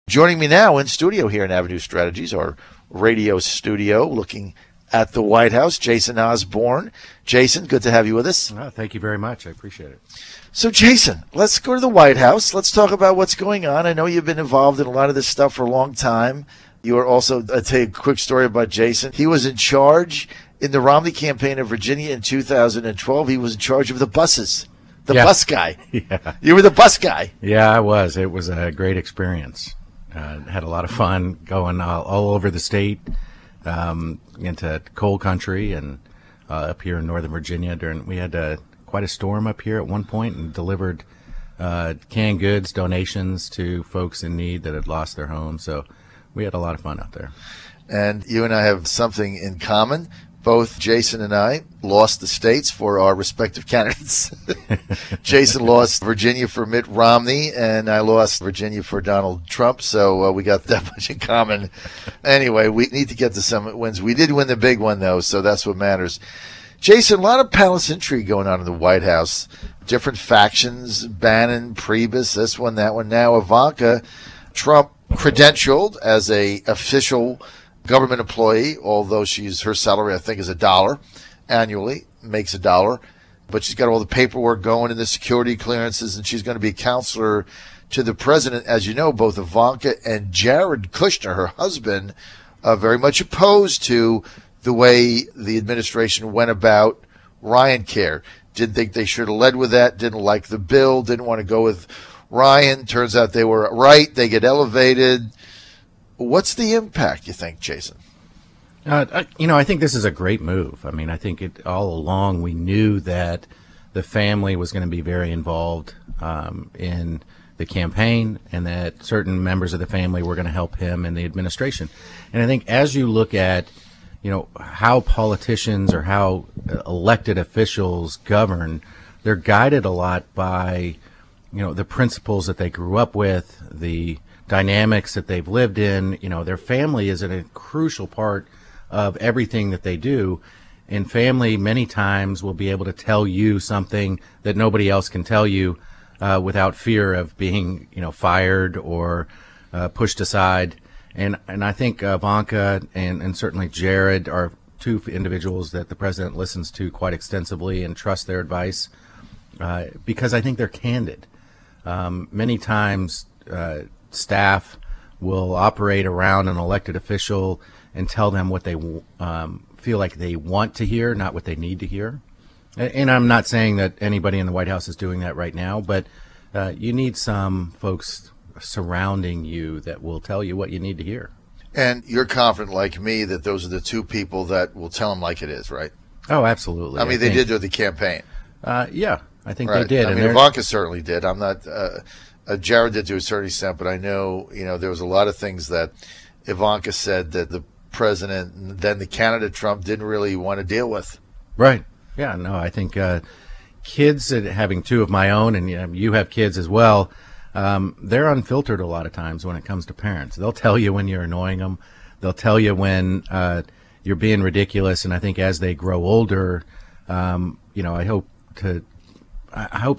Joining me now in studio here in Avenue Strategies, our radio studio, looking at the White House, Jason Osborne. Jason, good to have you with us. Oh, thank you very much. I appreciate it. So, Jason, let's go to the White House. Let's talk about what's going on. I know you've been involved in a lot of this stuff for a long time. You are also, I'll tell you a quick story about Jason. He was in charge in the Romney campaign of Virginia in 2012. He was in charge of the buses. Bus guy. Yeah. You were the bus guy. Yeah, I was. It was a great experience. Had a lot of fun going all over the state, into coal country, and up here in Northern Virginia. We had quite a storm up here at one point, and delivered canned goods, donations to folks in need that had lost their homes. So we had a lot of fun out there. And you and I have something in common. Both Jason and I lost the states for our respective candidates. Jason lost Virginia for Mitt Romney, and I lost Virginia for Donald Trump. So we got that much in common. Anyway, we need to get to some wins. We did win the big one, though, so that's what matters. Jason, a lot of palace intrigue going on in the White House. Different factions, Bannon, Priebus, this one, that one. Now Ivanka Trump credentialed as a official government employee, although her salary, I think, is $1 annually, makes $1. But she's got all the paperwork going and the security clearances, and she's going to be a counselor to the president. As you know, both Ivanka and Jared Kushner, her husband, are very much opposed to the way the administration went about Ryan Care. Didn't think they should have led with that, didn't like the bill, didn't want to go with Ryan. Turns out they were right. They get elevated. What's the impact, you think, Jason? I think this is a great move. I mean, I think all along we knew that the family was going to be very involved in the campaign, and that certain members of the family were going to help him in the administration. And I think as you look at, how politicians or how elected officials govern, they're guided a lot by, the principles that they grew up with, the dynamics that they've lived in. Their family is a crucial part of everything that they do. And family many times will be able to tell you something that nobody else can tell you without fear of being, fired or pushed aside. And I think Ivanka and certainly Jared are two individuals that the president listens to quite extensively and trusts their advice because I think they're candid. Many times staff will operate around an elected official and tell them what they feel like they want to hear, not what they need to hear. And I'm not saying that anybody in the White House is doing that right now, but you need some folks surrounding you that will tell you what you need to hear. And you're confident, like me, that those are the two people that will tell them like it is, right? Oh, absolutely. I mean, they did during the campaign. Yeah, I think right. they did. I mean, Ivanka certainly did. I'm not. Jared did to a certain extent, but I know, there was a lot of things that Ivanka said that the president and then the candidate Trump didn't really want to deal with. Right. Yeah. No, I think kids, having two of my own, and you have kids as well. They're unfiltered a lot of times when it comes to parents. They'll tell you when you're annoying them. They'll tell you when you're being ridiculous. And I think as they grow older, I hope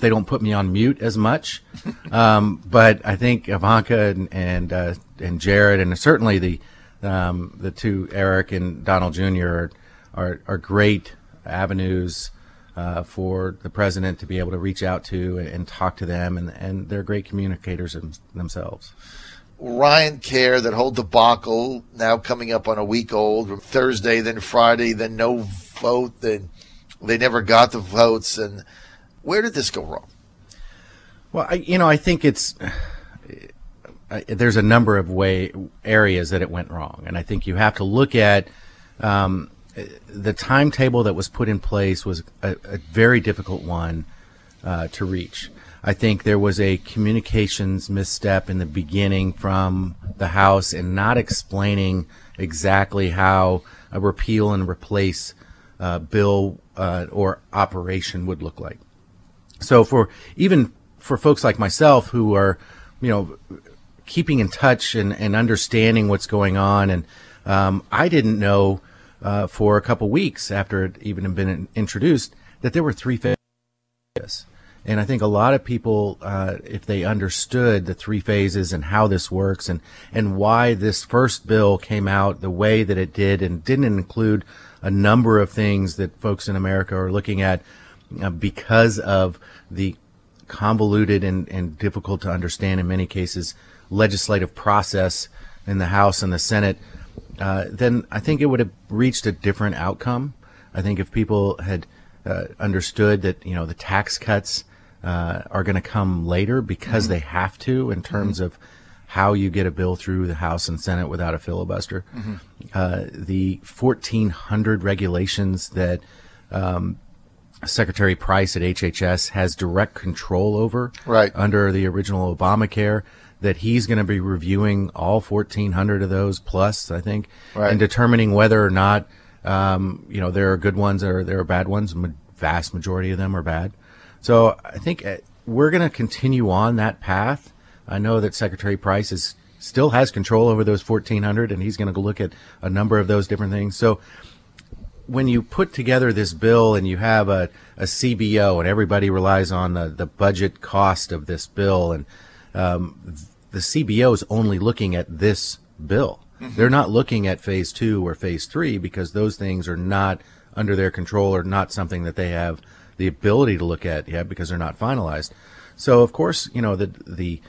they don't put me on mute as much. But I think Ivanka and Jared, and certainly the two, Eric and Donald Jr., are great avenues for the president to be able to reach out to and talk to them, and they're great communicators themselves. Ryan Care, that whole debacle, now coming up on a week old, Thursday, then Friday, then no vote, then they never got the votes. And where did this go wrong? Well, I think there's a number of areas that it went wrong, and I think you have to look at the timetable that was put in place was a very difficult one to reach. I think there was a communications misstep in the beginning from the House in not explaining exactly how a repeal and replace bill or operation would look like. So for folks like myself who are, keeping in touch and understanding what's going on, and I didn't know for a couple weeks after it even had been introduced that there were three phases. And I think a lot of people, if they understood the three phases and how this works and why this first bill came out the way that it did and didn't include a number of things that folks in America are looking at because of the convoluted and difficult to understand in many cases legislative process in the House and the Senate, then I think it would have reached a different outcome. I think if people had understood that, the tax cuts are going to come later because they have to in terms of how you get a bill through the House and Senate without a filibuster. The 1,400 regulations that Secretary Price at HHS has direct control over under the original Obamacare, that he's going to be reviewing all 1,400 of those plus, I think, and determining whether or not, there are good ones or there are bad ones. Vast majority of them are bad. So I think we're going to continue on that path. I know that Secretary Price still has control over those 1,400, and he's going to go look at a number of those different things. So when you put together this bill and you have a CBO and everybody relies on the budget cost of this bill, and the CBO is only looking at this bill. They're not looking at phase 2 or phase 3 because those things are not under their control or not something that they have the ability to look at yet because they're not finalized. So of course, the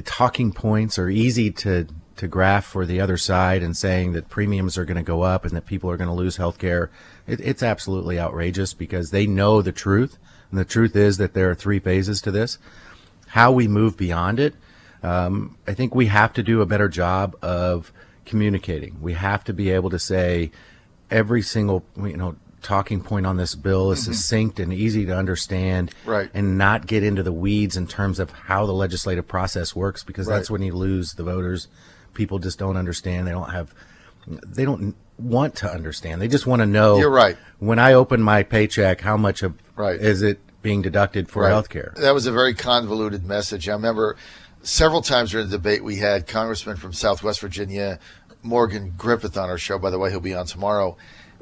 talking points are easy to graph for the other side, and saying that premiums are going to go up and that people are going to lose health care. It's absolutely outrageous because they know the truth. And the truth is that there are three phases to this. How we move beyond it, I think we have to do a better job of communicating. We have to be able to say every single, talking point on this bill is succinct and easy to understand, and not get into the weeds in terms of how the legislative process works, because that's when you lose the voters. People just don't understand. They don't want to understand. They just want to know. You're right. When I open my paycheck, how much of is it being deducted for health care? That was a very convoluted message. I remember several times during the debate we had Congressman from Southwest Virginia, Morgan Griffith, on our show. By the way, he'll be on tomorrow.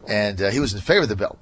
And he was in favor of the bill.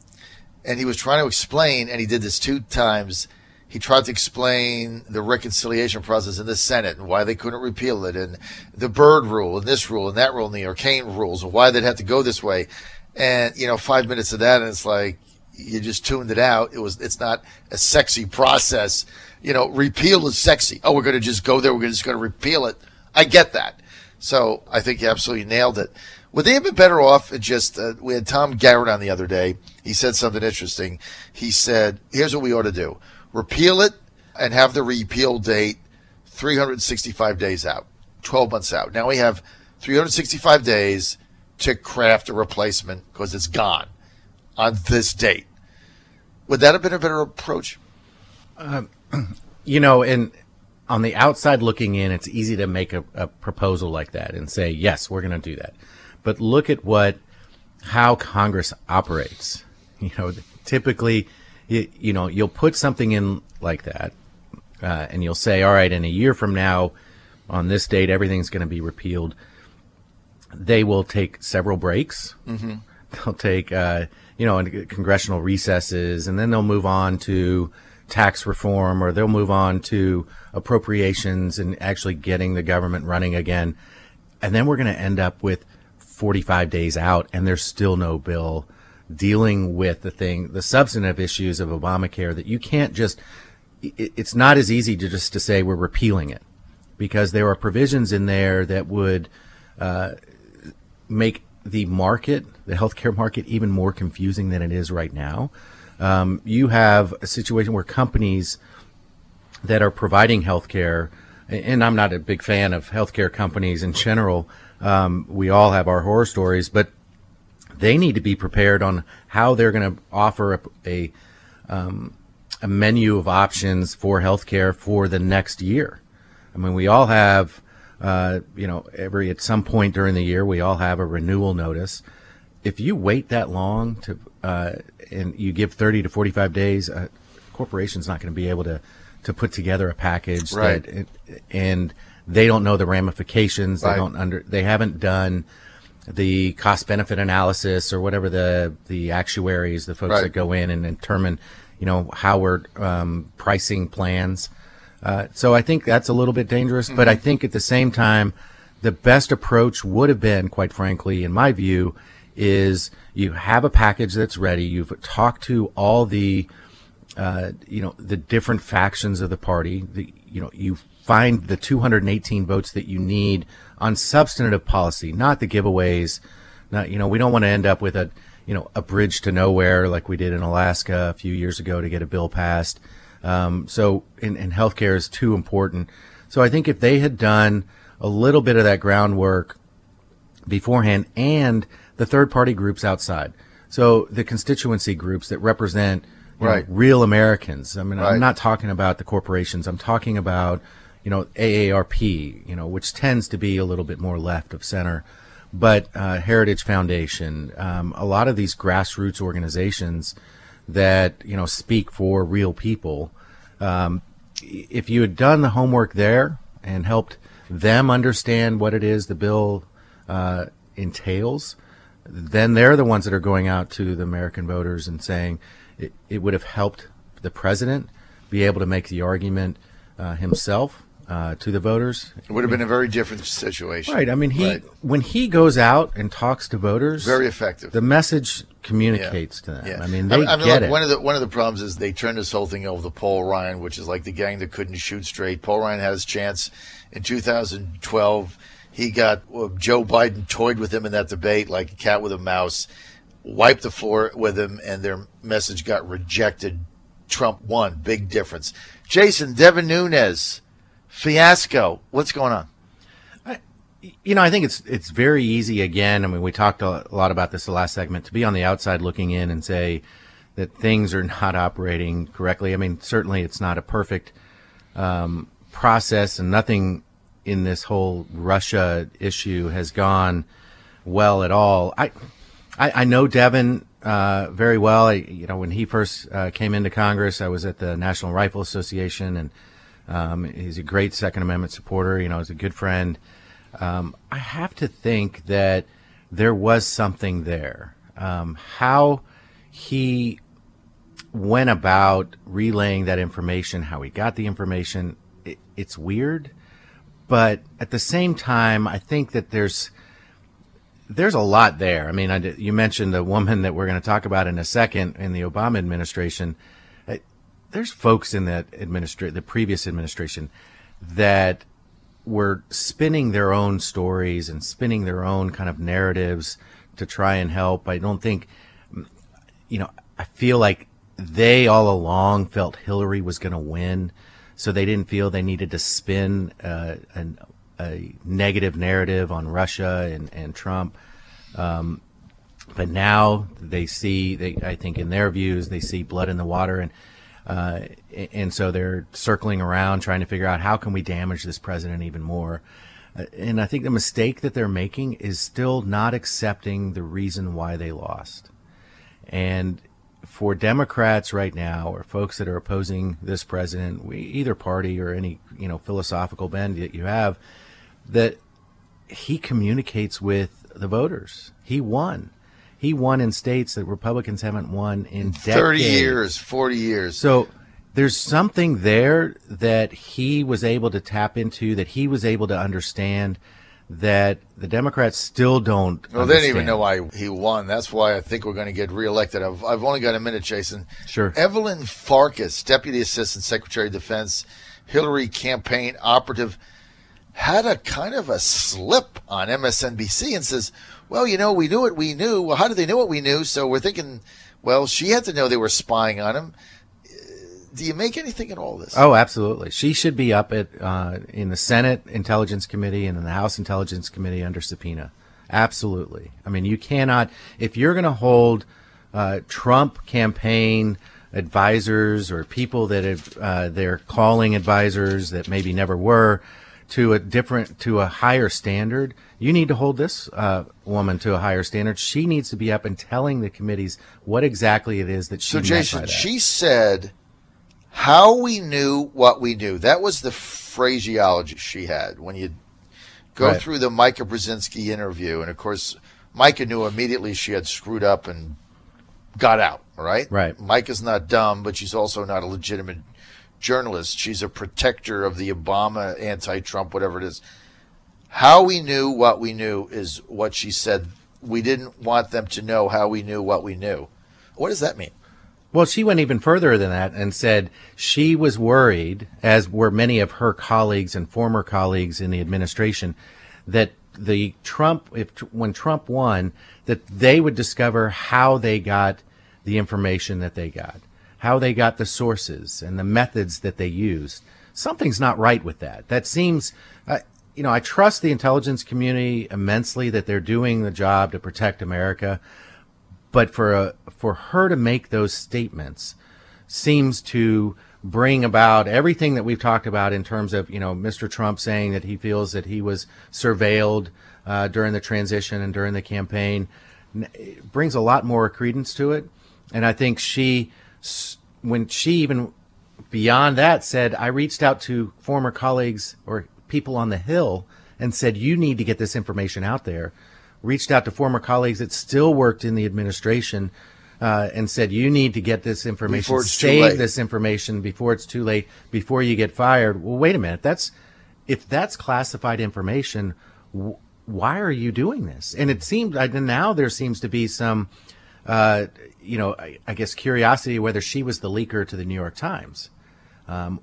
And he was trying to explain, and he did this 2 times, he tried to explain the reconciliation process in the Senate and why they couldn't repeal it, and the Byrd rule and this rule and that rule and the Arcane rules and why they'd have to go this way. And, 5 minutes of that, and it's like, you just tuned it out. It's not a sexy process. Repeal is sexy. Oh, we're going to just go there. We're just going to repeal it. I get that. So I think you absolutely nailed it. Would they have been better off at just, we had Tom Garrett on the other day. He said something interesting. He said, here's what we ought to do. Repeal it and have the repeal date 365 days out, 12 months out. Now we have 365 days to craft a replacement because it's gone on this date. Would that have been a better approach? And on the outside looking in, it's easy to make a proposal like that and say, yes, we're going to do that. But look at how Congress operates. Typically, you'll put something in like that, and you'll say, all right, in a year from now, on this date, everything's going to be repealed. They will take several breaks. They'll take, congressional recesses, and then they'll move on to tax reform, or they'll move on to appropriations and actually getting the government running again. And then we're going to end up with 45 days out, and there's still no bill dealing with the substantive issues of Obamacare, that you can't just, it's not as easy to just to say we're repealing it, because there are provisions in there that would make the healthcare market, even more confusing than it is right now. You have a situation where companies that are providing healthcare, and I'm not a big fan of healthcare companies in general. We all have our horror stories, but they need to be prepared on how they're going to offer a menu of options for healthcare for the next year. I mean, we all have, at some point during the year, we all have a renewal notice. If you wait that long and you give 30 to 45 days, a corporation's not going to be able to put together a package, and they don't know the ramifications. They haven't done the cost benefit analysis or whatever the actuaries, the folks that go in and determine, how we're pricing plans. So I think that's a little bit dangerous, but I think at the same time, the best approach would have been, quite frankly, in my view, is you have a package that's ready. You've talked to all the, the different factions of the party. You find the 218 votes that you need on substantive policy, not the giveaways. Not, we don't want to end up with a bridge to nowhere like we did in Alaska a few years ago to get a bill passed. And healthcare is too important. So I think if they had done a little bit of that groundwork beforehand, and the third party groups outside, so the constituency groups that represent real Americans. I mean, I'm not talking about the corporations. I'm talking about AARP, which tends to be a little bit more left of center, but Heritage Foundation, a lot of these grassroots organizations that speak for real people. If you had done the homework there and helped them understand what it is the bill entails, then they're the ones that are going out to the American voters and saying it would have helped the president be able to make the argument himself to the voters. It would have been a very different situation. Right. I mean, when he goes out and talks to voters, very effective. The message communicates to them. Yeah. I mean, they get it. One of the problems is they turned this whole thing over to Paul Ryan, which is like the gang that couldn't shoot straight. Paul Ryan had his chance in 2012. He got Joe Biden toyed with him in that debate like a cat with a mouse, wiped the floor with him, and their message got rejected. Trump won. Big difference. Jason, Devin Nunes, fiasco. What's going on? I think it's very easy again. I mean, we talked a lot about this the last segment, to be on the outside looking in and say that things are not operating correctly. I mean, certainly it's not a perfect process, and nothing in this whole Russia issue has gone well at all. I know Devin very well. When he first came into Congress, I was at the National Rifle Association, and he's a great Second Amendment supporter. He's a good friend. I have to think that there was something there. How he went about relaying that information, how he got the information, it's weird. But at the same time, I think that there's a lot there. I mean, you mentioned the woman that we're going to talk about in a second in the Obama administration. There's folks in that the previous administration that were spinning their own stories and spinning their own kind of narratives to try and help. I don't think, I feel like they all along felt Hillary was going to win, so they didn't feel they needed to spin a negative narrative on Russia and Trump. But now they see, I think in their views, they see blood in the water, and so they're circling around trying to figure out how can we damage this president even more. And I think the mistake that they're making is still not accepting the reason why they lost. And for Democrats right now, or folks that are opposing this president, either party or any philosophical bend that you have, that he communicates with the voters. He won. He won in states that Republicans haven't won in decades. 30 years, 40 years. So there's something there that he was able to tap into, that he was able to understand, that the Democrats still don't understand. They didn't even know why he won. That's why I think we're going to get reelected. I've only got a minute, Jason. Sure. Evelyn Farkas, Deputy Assistant Secretary of Defense, Hillary campaign operative, had a kind of a slip on MSNBC and says, well, we knew what we knew. Well, how did they know what we knew? So we're thinking, well, she had to know they were spying on him. Do you make anything in all this? Oh, absolutely. She should be up in the Senate Intelligence Committee and in the House Intelligence Committee under subpoena. Absolutely. I mean, you cannot, if you're going to hold Trump campaign advisors or people that have, they're calling advisors that maybe never were, to a higher standard, you need to hold this woman to a higher standard. She needs to be up and telling the committees what exactly it is that she meant by that. So, Jason, she said how we knew what we knew. That was the phraseology she had when you go through the Micah Brzezinski interview. And, of course, Micah knew immediately she had screwed up and got out, all right? Right. Micah's not dumb, but she's also not a legitimate journalist. She's a protector of the Obama, anti-Trump, whatever it is. How we knew what we knew is what she said. We didn't want them to know how we knew what we knew. What does that mean? Well, she went even further than that and said she was worried, as were many of her colleagues and former colleagues in the administration, that when Trump won, that they would discover how they got the information that they got, how they got the sources and the methods that they used. Something's not right with that. That seems, I trust the intelligence community immensely that they're doing the job to protect America. But for her to make those statements seems to bring about everything that we've talked about in terms of, Mr. Trump saying that he feels that he was surveilled during the transition and during the campaign. It brings a lot more credence to it. And I think when she even beyond that said, I reached out to former colleagues or people on the Hill and said, you need to get this information out there. Reached out to former colleagues that still worked in the administration and said, you need to get this information, save this information before it's too late, before you get fired. Well, wait a minute. If that's classified information, why are you doing this? And it seems now there seems to be some, I guess, curiosity whether she was the leaker to the New York Times,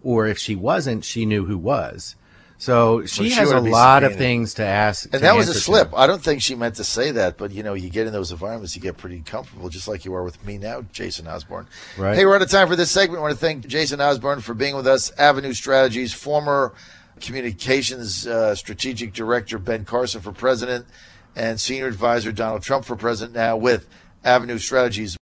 or if she wasn't, she knew who was. So she has a lot of things to ask. And that was a slip. I don't think she meant to say that, but, you get in those environments, you get pretty comfortable, just like you are with me now, Jason Osborne. Right. Hey, we're out of time for this segment. I want to thank Jason Osborne for being with us. Avenue Strategies, former communications strategic director Ben Carson for president, and senior advisor Donald Trump for president, now with Avenue Strategies.